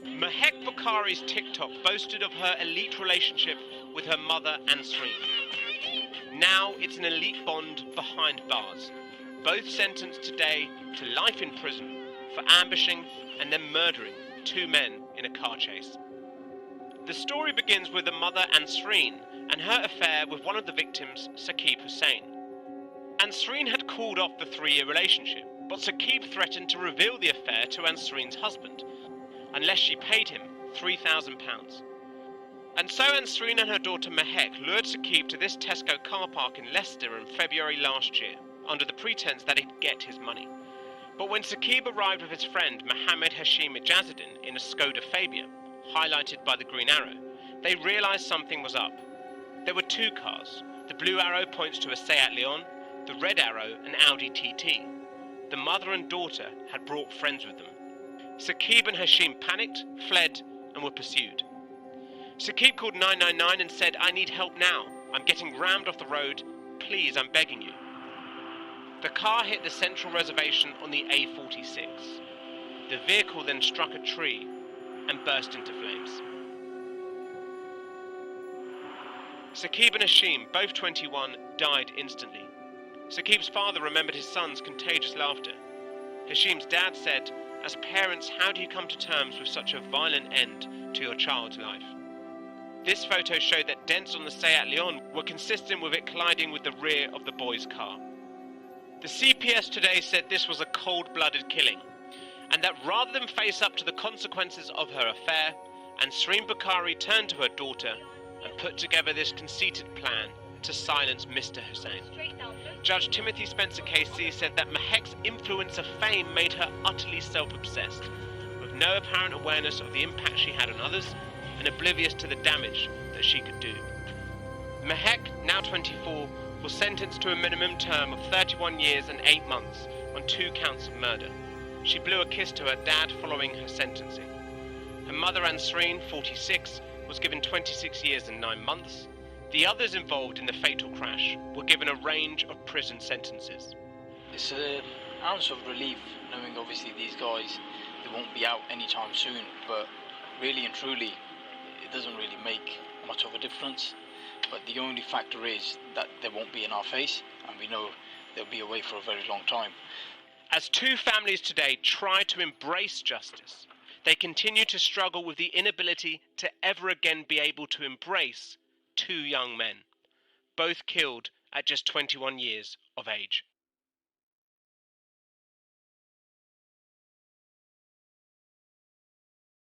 Mahek Bukhari's TikTok boasted of her elite relationship with her mother Ansreen. Now it's an elite bond behind bars, both sentenced today to life in prison for ambushing and then murdering two men in a car chase. The story begins with the mother Ansreen and her affair with one of the victims, Saqib Hussain. Ansreen had called off the 3-year relationship, but Saqib threatened to reveal the affair to Ansreen's husband, unless she paid him £3,000. And so Ansreen and her daughter Mahek lured Saqib to this Tesco car park in Leicester in February last year, under the pretense that he'd get his money. But when Saqib arrived with his friend Mohammed Hashim Ijazuddin in a Skoda Fabia, highlighted by the green arrow, they realised something was up. There were 2 cars. The blue arrow points to a Seat Leon, the red arrow an Audi TT. The mother and daughter had brought friends with them. Saqib and Hashim panicked, fled, and were pursued. Saqib called 999 and said, "I need help now. I'm getting rammed off the road. Please, I'm begging you." The car hit the central reservation on the A46. The vehicle then struck a tree and burst into flames. Saqib and Hashim, both 21, died instantly. Saqib's father remembered his son's contagious laughter. Hashim's dad said, "As parents, how do you come to terms with such a violent end to your child's life?" This photo showed that dents on the Seat Leon were consistent with it colliding with the rear of the boy's car. The CPS today said this was a cold-blooded killing, and that rather than face up to the consequences of her affair, Ansreen Bukhari turned to her daughter and put together this conceited plan to silence Mr. Hussain. Judge Timothy Spencer KC said that Mahek's influence of fame made her utterly self-obsessed, with no apparent awareness of the impact she had on others and oblivious to the damage that she could do. Mahek, now 24, was sentenced to a minimum term of 31 years and 8 months on 2 counts of murder. She blew a kiss to her dad following her sentencing. Her mother Ansreen, 46, was given 26 years and 9 months. The others involved in the fatal crash were given a range of prison sentences. It's an ounce of relief knowing obviously these guys, they won't be out anytime soon, but really and truly it doesn't really make much of a difference. But the only factor is that they won't be in our face, and we know they'll be away for a very long time. As 2 families today try to embrace justice, they continue to struggle with the inability to ever again be able to embrace 2 young men, both killed at just 21 years of age.